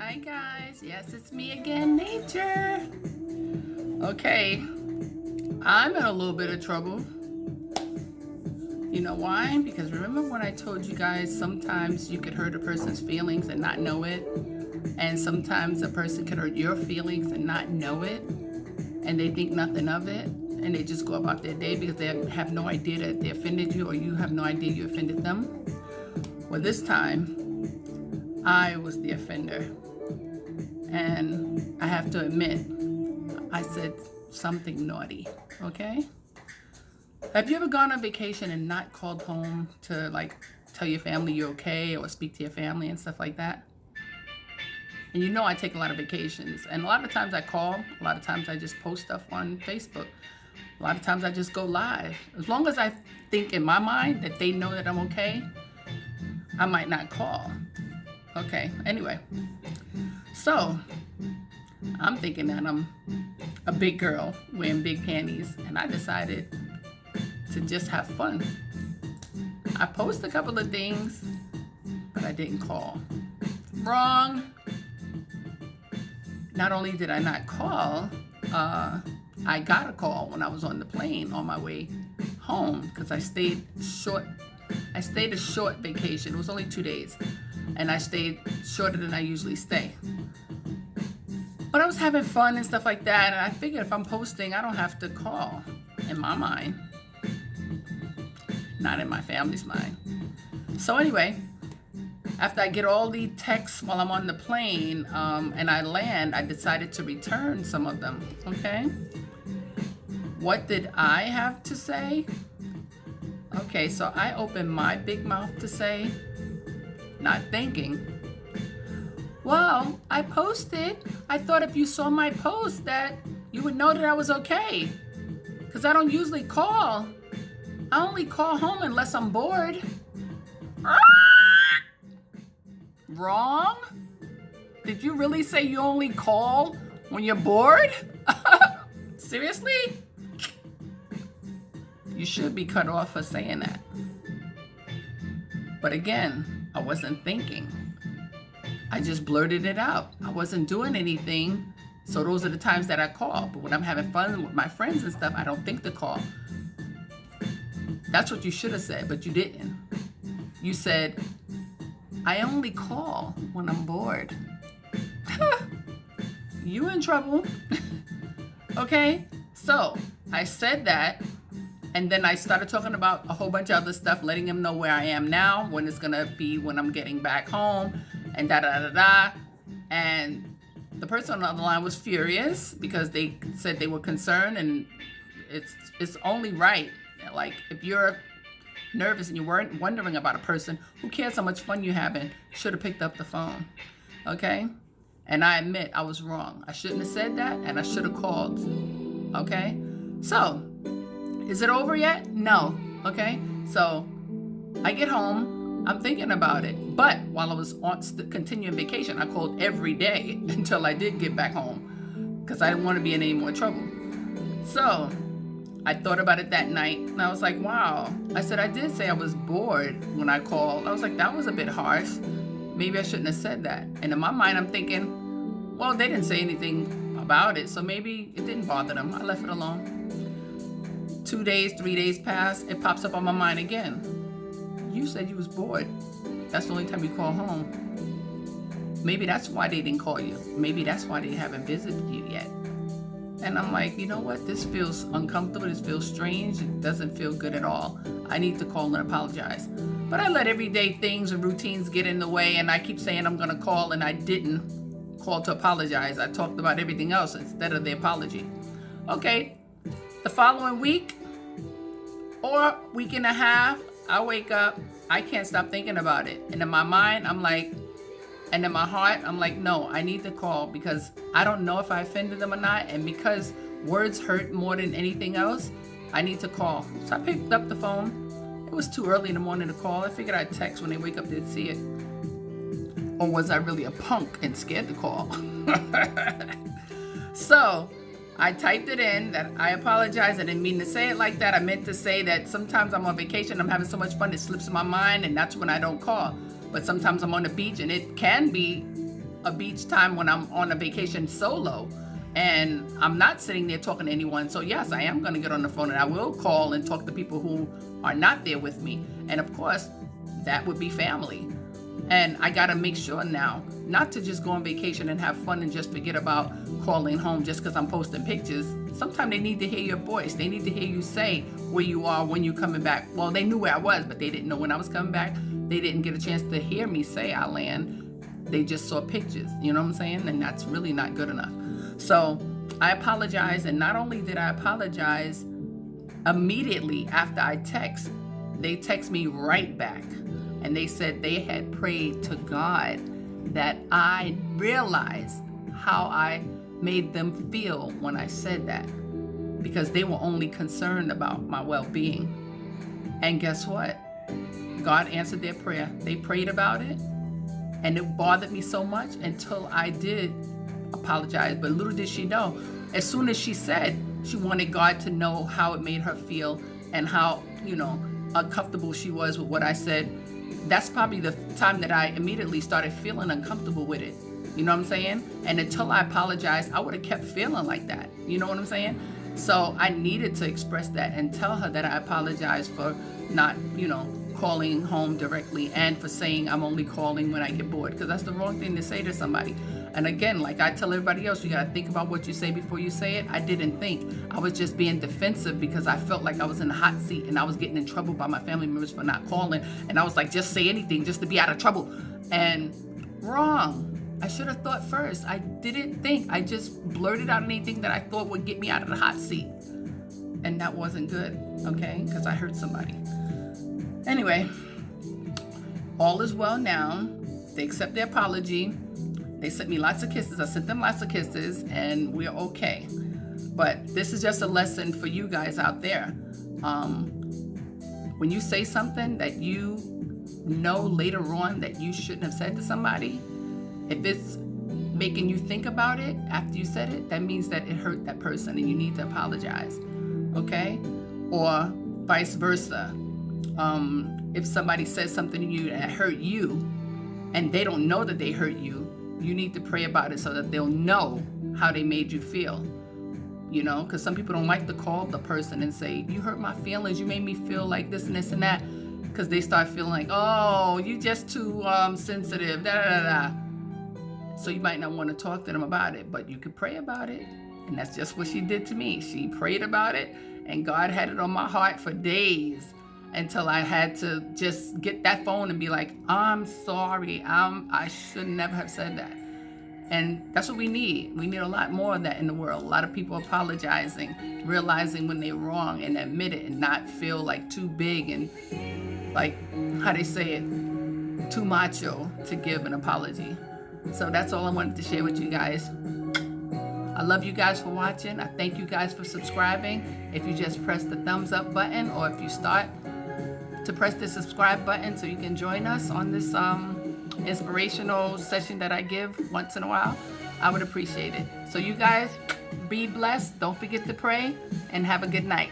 Hi guys, yes, it's me again, Nature. Okay, I'm in a little bit of trouble. You know why? Because remember when I told you guys sometimes you could hurt a person's feelings and not know it, and sometimes a person could hurt your feelings and not know it, and they think nothing of it, and they just go about their day because they have no idea that they offended you, or you have no idea you offended them. Well, this time I was the offender. And I have to admit, I said something naughty, okay? Have you ever gone on vacation and not called home to tell your family you're okay or speak to your family and stuff like that? And you know I take a lot of vacations, and a lot of times I call, a lot of times I just post stuff on Facebook. A lot of times I just go live. As long as I think in my mind that they know that I'm okay, I might not call. Okay, anyway. So, I'm thinking that I'm a big girl wearing big panties, and I decided to just have fun. I posted a couple of things, but I didn't call. Wrong. Not only did I not call, I got a call when I was on the plane on my way home because I stayed a short vacation. It was only 2 days. And I stayed shorter than I usually stay. But I was having fun and stuff like that, and I figured if I'm posting, I don't have to call, in my mind. Not in my family's mind. So anyway, after I get all the texts while I'm on the plane, and I land, I decided to return some of them, okay? What did I have to say? Okay, so I opened my big mouth to say, not thinking, well, I posted. I thought if you saw my post that you would know that I was okay. Because I don't usually call. I only call home unless I'm bored. Wrong? Did you really say you only call when you're bored? Seriously? You should be cut off for saying that. But again, I wasn't thinking. I just blurted it out. I wasn't doing anything. So those are the times that I call. But when I'm having fun with my friends and stuff, I don't think to call. That's what you should have said, but you didn't. You said, I only call when I'm bored. You in trouble. Okay? So I said that. And then I started talking about a whole bunch of other stuff, letting them know where I am now, when it's going to be when I'm getting back home, and da-da-da-da. And the person on the other line was furious because they said they were concerned, and it's only right. Like, if you're nervous and you weren't wondering about a person, who cares how much fun you're having, should have picked up the phone, okay? And I admit I was wrong. I shouldn't have said that, and I should have called, okay? So, is it over yet? No. Okay? So I get home. I'm thinking about it. But while I was on continuing vacation, I called every day until I did get back home because I didn't want to be in any more trouble. So I thought about it that night, and I was like, wow. I said, I did say I was bored when I called. I was like, that was a bit harsh. Maybe I shouldn't have said that. And in my mind, I'm thinking, well, they didn't say anything about it, so maybe it didn't bother them. I left it alone. 2 days, 3 days pass, it pops up on my mind again. You said you was bored. That's the only time you call home. Maybe that's why they didn't call you. Maybe that's why they haven't visited you yet. And I'm like, you know what? This feels uncomfortable. This feels strange. It doesn't feel good at all. I need to call and apologize. But I let everyday things and routines get in the way, and I keep saying I'm going to call, and I didn't call to apologize. I talked about everything else instead of the apology. Okay. The following week or week and a half, I wake up, I can't stop thinking about it. And in my mind, I'm like, and in my heart, I'm like, no, I need to call because I don't know if I offended them or not. And because words hurt more than anything else, I need to call. So I picked up the phone. It was too early in the morning to call. I figured I'd text when they wake up, they'd see it. Or was I really a punk and scared to call? So I typed it in that I apologize. I didn't mean to say it like that. I meant to say that sometimes I'm on vacation, I'm having so much fun, it slips in my mind, and that's when I don't call. But sometimes I'm on the beach, and it can be a beach time when I'm on a vacation solo and I'm not sitting there talking to anyone. So yes, I am going to get on the phone and I will call and talk to people who are not there with me. And of course, that would be family. And I got to make sure now not to just go on vacation and have fun and just forget about calling home just because I'm posting pictures. Sometimes they need to hear your voice. They need to hear you say where you are when you're coming back. Well, they knew where I was, but they didn't know when I was coming back. They didn't get a chance to hear me say I land. They just saw pictures. You know what I'm saying? And that's really not good enough. So I apologize. And not only did I apologize, immediately after I text, they text me right back. And they said they had prayed to God that I realized how I made them feel when I said that, because they were only concerned about my well-being. And guess what? God answered their prayer. They prayed about it, and it bothered me so much until I did apologize. But little did she know, as soon as she said she wanted God to know how it made her feel and how, uncomfortable she was with what I said, that's probably the time that I immediately started feeling uncomfortable with it. You know what I'm saying? And until I apologized, I would have kept feeling like that. You know what I'm saying? So I needed to express that and tell her that I apologize for not, calling home directly and for saying I'm only calling when I get bored, because that's the wrong thing to say to somebody. And again, like I tell everybody else, you got to think about what you say before you say it. I didn't think. I was just being defensive because I felt like I was in the hot seat and I was getting in trouble by my family members for not calling. And I was like, just say anything just to be out of trouble. And wrong. I should have thought first. I didn't think. I just blurted out anything that I thought would get me out of the hot seat. And that wasn't good, okay? Because I hurt somebody. Anyway, all is well now. They accept their apology. They sent me lots of kisses. I sent them lots of kisses, and we're okay. But this is just a lesson for you guys out there. When you say something that you know later on that you shouldn't have said to somebody, if it's making you think about it after you said it, that means that it hurt that person and you need to apologize, okay? Or vice versa. If somebody says something to you that hurt you and they don't know that they hurt you, you need to pray about it so that they'll know how they made you feel. Because some people don't like to call the person and say, you hurt my feelings, you made me feel like this and this and that, because they start feeling like, oh, you just too sensitive, da-da-da-da. So you might not want to talk to them about it, but you could pray about it. And that's just what she did to me. She prayed about it, and God had it on my heart for days until I had to just get that phone and be like, I'm sorry, I should never have said that. And that's what we need. We need a lot more of that in the world. A lot of people apologizing, realizing when they're wrong and admit it and not feel like too big and like, how they say it, too macho to give an apology. So that's all I wanted to share with you guys. I love you guys for watching. I thank you guys for subscribing. If you just press the thumbs up button, or if you start to press the subscribe button so you can join us on this inspirational session that I give once in a while, I would appreciate it. So you guys, be blessed. Don't forget to pray, and have a good night.